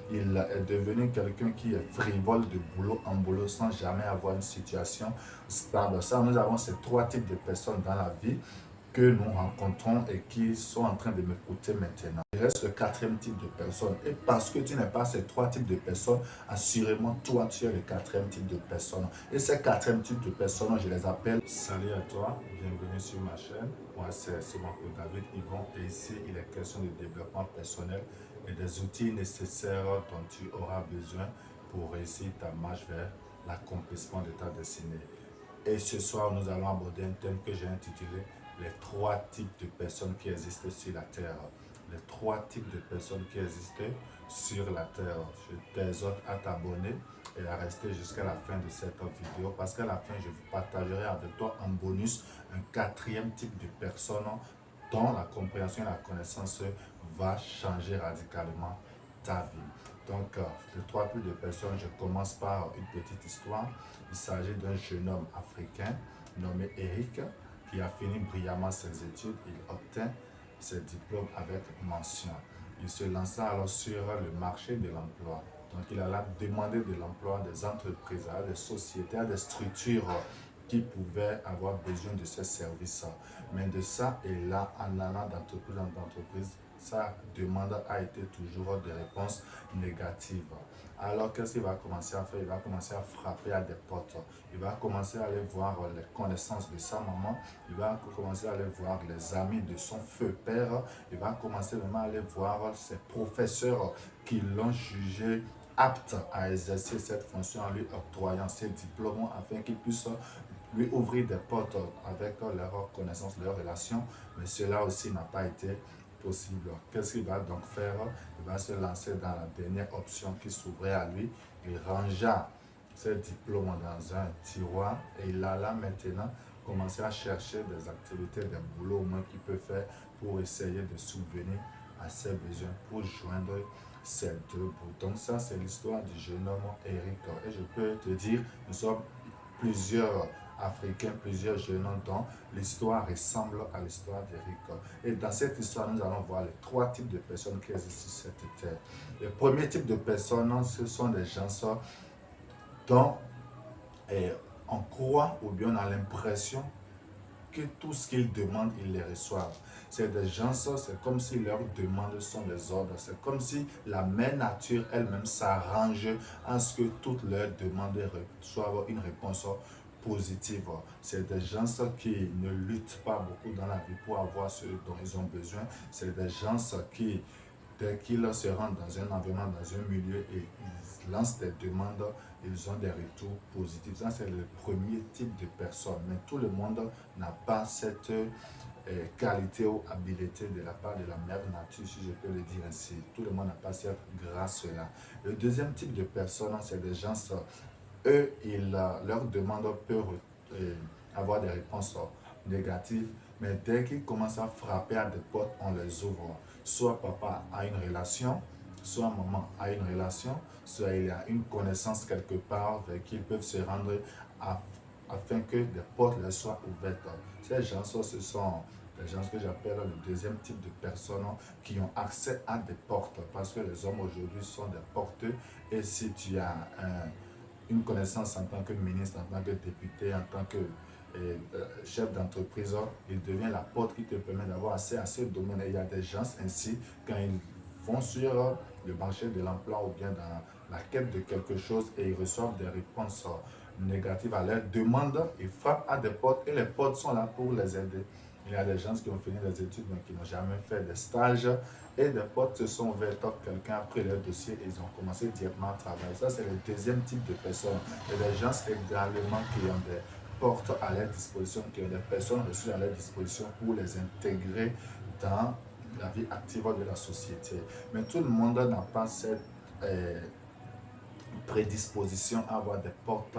Il est devenu quelqu'un qui est frivole de boulot en boulot sans jamais avoir une situation stable. Ça, nous avons ces trois types de personnes dans la vie que nous rencontrons et qui sont en train de m'écouter maintenant. Il reste le quatrième type de personne. Et parce que tu n'es pas ces trois types de personnes, assurément, toi, tu es le quatrième type de personne. Et ces quatrième types de personnes, je les appelle. Salut à toi, bienvenue sur ma chaîne. Moi, c'est mon oncle David Yvon et ici, il est question de développement personnel et des outils nécessaires dont tu auras besoin pour réussir ta marche vers l'accomplissement de ta destinée. Et ce soir, nous allons aborder un thème que j'ai intitulé les trois types de personnes qui existent sur la Terre. Les trois types de personnes qui existent sur la Terre. Je t'exhorte à t'abonner et à rester jusqu'à la fin de cette vidéo parce qu'à la fin, je vous partagerai avec toi en bonus un quatrième type de personnes dont la compréhension et la connaissance va changer radicalement ta vie. Donc, les trois types de personnes, je commence par une petite histoire. Il s'agit d'un jeune homme africain nommé Eric qui a fini brillamment ses études. Il obtint ses diplômes avec mention. Il se lança alors sur le marché de l'emploi. Donc il alla demander de l'emploi à des entreprises, à des sociétés, à des structures qui pouvaient avoir besoin de ces services. Mais de ça et là, en allant d'entreprise en entreprise, sa demande a été toujours des réponses négatives. Alors, qu'est-ce qu'il va commencer à faire? Il va commencer à frapper à des portes. Il va commencer à aller voir les connaissances de sa maman. Il va commencer à aller voir les amis de son feu père. Il va commencer vraiment à aller voir ses professeurs qui l'ont jugé apte à exercer cette fonction en lui octroyant ses diplômes afin qu'il puisse lui ouvrir des portes avec leurs connaissances, leurs relations. Mais cela aussi n'a pas été possible. Qu'est-ce qu'il va donc faire? Il va se lancer dans la dernière option qui s'ouvrait à lui. Il rangea ses diplômes dans un tiroir et il alla maintenant commencer à chercher des activités, des boulots au moins qu'il peut faire pour essayer de subvenir à ses besoins, pour joindre ces deux bouts. Donc ça, c'est l'histoire du jeune homme Eric. Et je peux te dire, nous sommes plusieurs Africains, plusieurs jeunes hommes dont l'histoire ressemble à l'histoire d'Eric. Et dans cette histoire, nous allons voir les trois types de personnes qui existent sur cette terre. Le premier type de personnes, ce sont des gens dont on croit ou bien on a l'impression que tout ce qu'ils demandent, ils les reçoivent. C'est des gens, c'est comme si leurs demandes sont des ordres. C'est comme si la mère nature elle-même s'arrange à ce que toutes leurs demandes reçoivent une réponse positive. C'est des gens qui ne luttent pas beaucoup dans la vie pour avoir ce dont ils ont besoin. C'est des gens qui, dès qu'ils se rendent dans un environnement, dans un milieu et ils lancent des demandes, ils ont des retours positifs. Ça, c'est le premier type de personne. Mais tout le monde n'a pas cette qualité ou habileté de la part de la mère nature, si je peux le dire ainsi. Tout le monde n'a pas cette grâce-là. Le deuxième type de personnes, c'est des gens, eux, leur demande peut avoir des réponses négatives, mais dès qu'ils commencent à frapper à des portes, on les ouvre. Soit papa a une relation, soit maman a une relation, soit il y a une connaissance quelque part vers qui ils peuvent se rendre afin que des portes leur soient ouvertes. Ces gens, ce sont des gens que j'appelle le deuxième type de personnes qui ont accès à des portes parce que les hommes aujourd'hui sont des porteurs et si tu as une connaissance en tant que ministre, en tant que député, en tant que chef d'entreprise, il devient la porte qui te permet d'avoir accès à ce domaine. Et il y a des gens ainsi, quand ils vont sur le marché de l'emploi ou bien dans la quête de quelque chose et ils reçoivent des réponses négatives à leurs demandes, ils frappent à des portes et les portes sont là pour les aider. Il y a des gens qui ont fini des études mais qui n'ont jamais fait de stage et des portes se sont ouvertes. Quelqu'un a pris leur dossier et ils ont commencé directement à travailler. Ça, c'est le deuxième type de personnes. Il y a des gens également qui ont des portent à leur disposition, qui ont des personnes reçues à leur disposition pour les intégrer dans la vie active de la société. Mais tout le monde n'a pas cette prédisposition à avoir des portes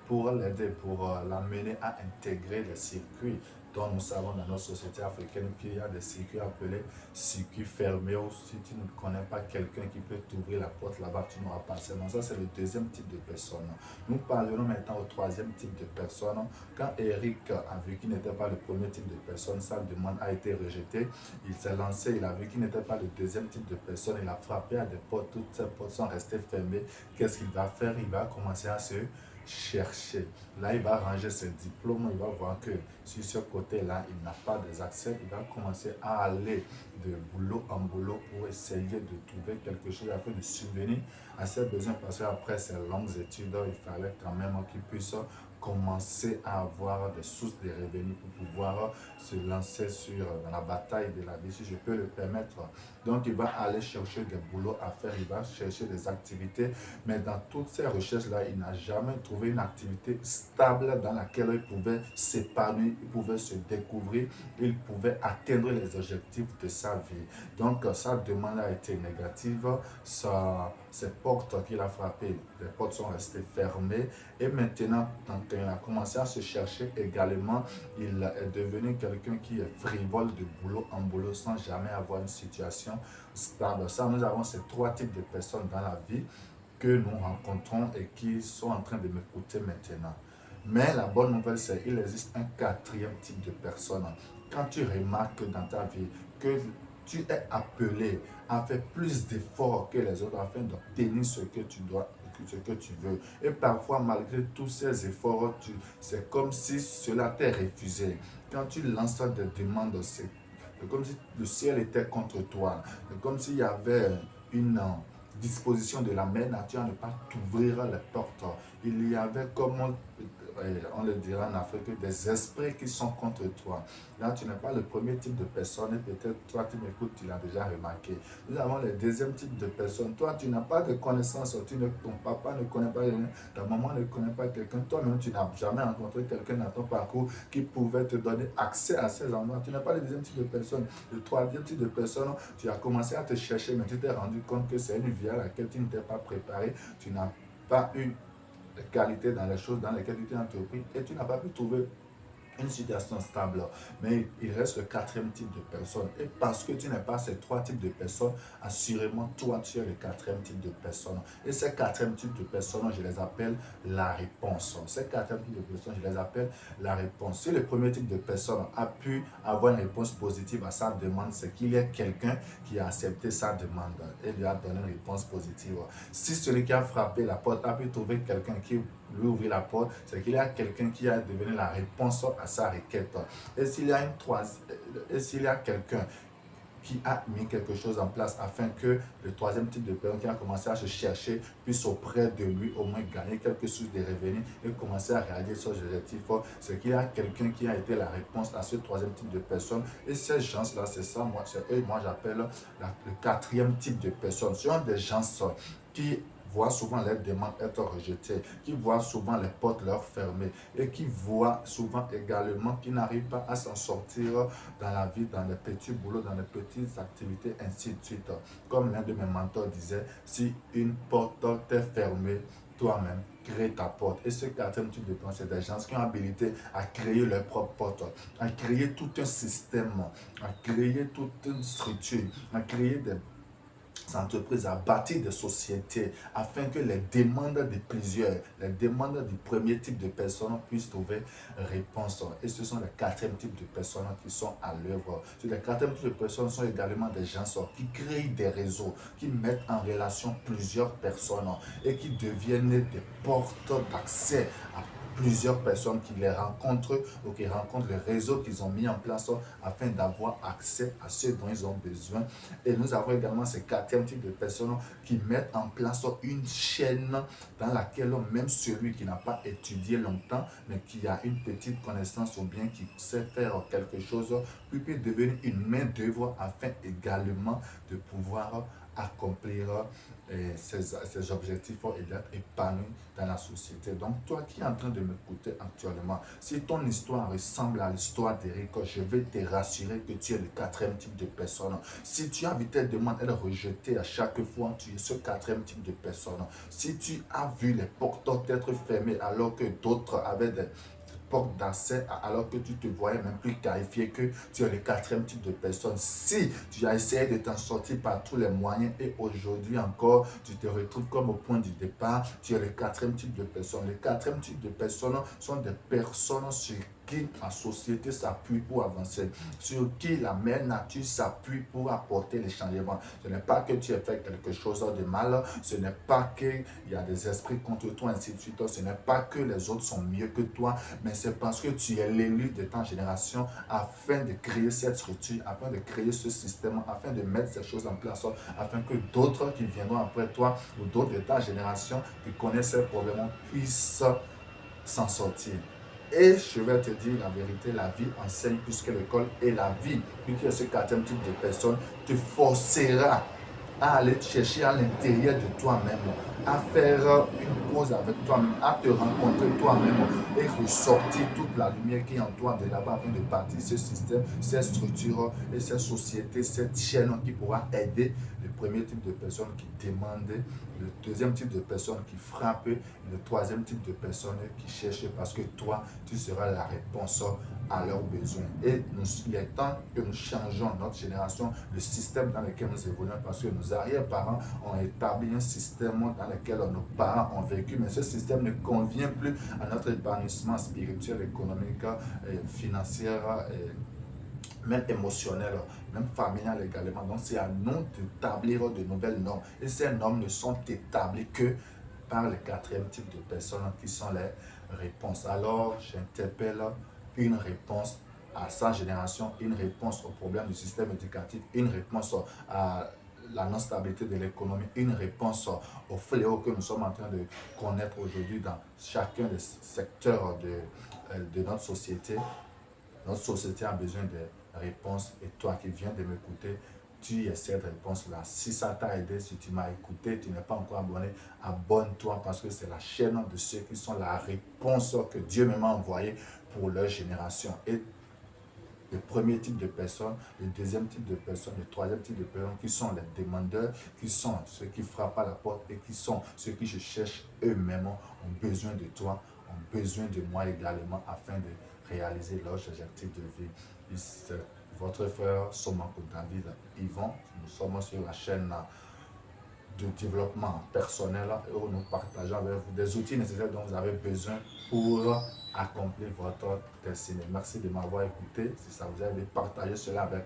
pour l'aider, pour l'amener à intégrer les circuits Donc, nous savons dans notre société africaine qu'il y a des circuits appelés circuits fermés où si tu ne connais pas quelqu'un qui peut t'ouvrir la porte là-bas, tu n'auras pas accès. Donc, ça, c'est le deuxième type de personne. Nous parlerons maintenant au troisième type de personne. Quand Eric a vu qu'il n'était pas le premier type de personne, sa demande a été rejetée. Il s'est lancé, il a vu qu'il n'était pas le deuxième type de personne. Il a frappé à des portes, toutes ces portes sont restées fermées. Qu'est-ce qu'il va faire? Il va commencer à se chercher. Là, il va ranger ses diplômes, il va voir que sur ce côté-là, il n'a pas des accès. Il va commencer à aller de boulot en boulot pour essayer de trouver quelque chose afin de subvenir à ses besoins parce qu'après ses longues études, il fallait quand même qu'il puisse commencer à avoir des sources de revenus pour pouvoir se lancer dans la bataille de la vie, si je peux le permettre. Donc, il va aller chercher des boulots à faire, il va chercher des activités, mais dans toutes ces recherches-là, il n'a jamais trouvé une activité stable dans laquelle il pouvait s'épanouir, il pouvait se découvrir, il pouvait atteindre les objectifs de sa vie. Donc, sa demande a été négative, ses portes qu'il a frappées, les portes sont restées fermées, et maintenant, quand il a commencé à se chercher également, il est devenu quelqu'un qui est frivole de boulot en boulot sans jamais avoir une situation stable. Ça, nous avons ces trois types de personnes dans la vie que nous rencontrons et qui sont en train de m'écouter maintenant. Mais la bonne nouvelle, c'est qu'il existe un quatrième type de personne. Quand tu remarques dans ta vie que tu es appelé à faire plus d'efforts que les autres afin d'obtenir ce que tu dois, ce que tu veux. Et parfois, malgré tous ces efforts, c'est comme si cela t'est refusé. Quand tu lances des demandes, c'est comme si le ciel était contre toi. C'est comme s'il y avait une disposition de la mère nature à ne pas t'ouvrir les portes. Il y avait comme on le dira en Afrique, des esprits qui sont contre toi. Là, tu n'es pas le premier type de personne et peut-être toi, tu m'écoutes, tu l'as déjà remarqué. Nous avons le deuxième type de personne. Toi, tu n'as pas de connaissances, ton papa ne connaît pas, ta maman ne connaît pas quelqu'un, toi-même, tu n'as jamais rencontré quelqu'un dans ton parcours qui pouvait te donner accès à ces endroits. Tu n'es pas le deuxième type de personne. Le troisième type de personne, tu as commencé à te chercher, mais tu t'es rendu compte que c'est une vie à laquelle tu ne t'es pas préparé. Tu n'as pas eu de qualité dans les choses dans lesquelles tu t'es entrepris et tu n'as pas pu trouver une situation stable. Mais il reste le quatrième type de personne. Et parce que tu n'es pas ces trois types de personnes, assurément, toi, tu es le quatrième type de personne. Et ces quatrième types de personnes, je les appelle la réponse. Ces quatrième types de personnes, je les appelle la réponse. Si le premier type de personne a pu avoir une réponse positive à sa demande, c'est qu'il y a quelqu'un qui a accepté sa demande et lui a donné une réponse positive. Si celui qui a frappé la porte a pu trouver quelqu'un qui lui ouvrir la porte, c'est qu'il y a quelqu'un qui a devenu la réponse à sa requête. Et s'il y a quelqu'un qui a mis quelque chose en place afin que le troisième type de personne qui a commencé à se chercher puisse auprès de lui au moins gagner quelque chose de revenus et commencer à réaliser son objectif, c'est qu'il y a quelqu'un qui a été la réponse à ce troisième type de personne. Et ces gens-là, c'est ça, moi j'appelle le quatrième type de personne. Ce sont des gens qui voient souvent leurs demandes être rejetées, qui voient souvent les portes leur fermer et qui voient souvent également qu'ils n'arrivent pas à s'en sortir dans la vie, dans les petits boulots, dans les petites activités, ainsi de suite. Comme l'un de mes mentors disait, si une porte t'est fermée, toi-même, crée ta porte. Et ce quatrième type de personnes, c'est des gens qui ont habilité à créer leur propre porte, à créer tout un système, à créer toute une structure, à créer des entreprises, à bâtir des sociétés afin que les demandes de plusieurs, les demandes du premier type de personnes puissent trouver réponse. Et ce sont les quatrième types de personnes qui sont à l'œuvre. Les quatrième types de personnes sont également des gens qui créent des réseaux, qui mettent en relation plusieurs personnes et qui deviennent des portes d'accès à plusieurs personnes qui les rencontrent ou qui rencontrent le réseau qu'ils ont mis en place afin d'avoir accès à ce dont ils ont besoin. Et nous avons également ces quatrième type de personnes qui mettent en place une chaîne dans laquelle même celui qui n'a pas étudié longtemps, mais qui a une petite connaissance ou bien qui sait faire quelque chose, peut devenir une main d'œuvre afin également de pouvoir accomplir ses objectifs et d'être épanoui dans la société. Donc, toi qui es en train de m'écouter actuellement, si ton histoire ressemble à l'histoire d'Eric, je vais te rassurer que tu es le quatrième type de personne. Si tu as vu tes demandes être rejetées à chaque fois, tu es ce quatrième type de personne. Si tu as vu les portes être fermées alors que d'autres avaient portes d'accès alors que tu te voyais même plus qualifié, que tu es le quatrième type de personne. Si tu as essayé de t'en sortir par tous les moyens et aujourd'hui encore, tu te retrouves comme au point du départ, tu es le quatrième type de personne. Les quatrième type de personnes sont des personnes sur qui la société s'appuie pour avancer, sur qui la mère nature s'appuie pour apporter les changements. Ce n'est pas que tu aies fait quelque chose de mal, ce n'est pas qu'il y a des esprits contre toi, ainsi de suite. Ce n'est pas que les autres sont mieux que toi, mais c'est parce que tu es l'élu de ta génération afin de créer cette structure, afin de créer ce système, afin de mettre ces choses en place, afin que d'autres qui viendront après toi ou d'autres de ta génération qui connaissent ces problèmes puissent s'en sortir. Et je vais te dire la vérité, la vie enseigne plus que l'école, et la vie, vu que ce quatrième type de personne, te forcera à aller te chercher à l'intérieur de toi-même, à faire une pause avec toi-même, à te rencontrer toi-même et ressortir toute la lumière qui est en toi de là-bas afin de bâtir ce système, cette structure et cette société, cette chaîne qui pourra aider le premier type de personnes qui demandent, le deuxième type de personnes qui frappent, le troisième type de personnes qui cherchent, parce que toi, tu seras la réponse à leurs besoins. Et il est temps que nous changeons notre génération, le système dans lequel nous évoluons, parce que nos arrière-parents ont établi un système dans lequel nos parents ont vécu, mais ce système ne convient plus à notre épanouissement spirituel, économique, financier, même émotionnel, même familial également. Donc c'est à nous d'établir de nouvelles normes. Et ces normes ne sont établies que par le quatrième type de personnes qui sont les réponses. Alors j'interpelle une réponse à sa génération, une réponse aux problèmes du système éducatif, une réponse à la non-stabilité de l'économie, une réponse aux fléaux que nous sommes en train de connaître aujourd'hui dans chacun des secteurs de notre société. Notre société a besoin de réponses, et toi qui viens de m'écouter, tu es cette réponse-là. Si ça t'a aidé, si tu m'as écouté, tu n'es pas encore abonné, abonne-toi, parce que c'est la chaîne de ceux qui sont la réponse que Dieu m'a envoyée pour leur génération. Et le premier type de personnes, le deuxième type de personnes, le troisième type de personnes qui sont les demandeurs, qui sont ceux qui frappent à la porte et qui sont ceux qui se cherchent eux-mêmes, ont besoin de toi, ont besoin de moi également afin de réaliser leurs objectifs de vie. C'est votre frère Somanko David Yvon. Nous sommes sur la chaîne de développement personnel où nous partageons avec vous des outils nécessaires dont vous avez besoin pour accomplir votre destinée. Merci de m'avoir écouté. Si ça vous aide, partagez cela avec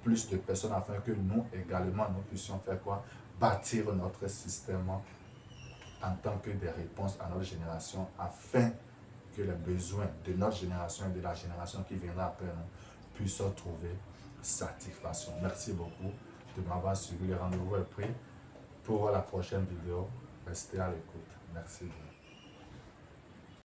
plus de personnes afin que nous également nous puissions faire quoi? Bâtir notre système en tant que des réponses à notre génération afin que les besoins de notre génération et de la génération qui viendra après nous puissent trouver satisfaction. Merci beaucoup de m'avoir suivi. Le rendez-vous est pris pour la prochaine vidéo. Restez à l'écoute. Merci.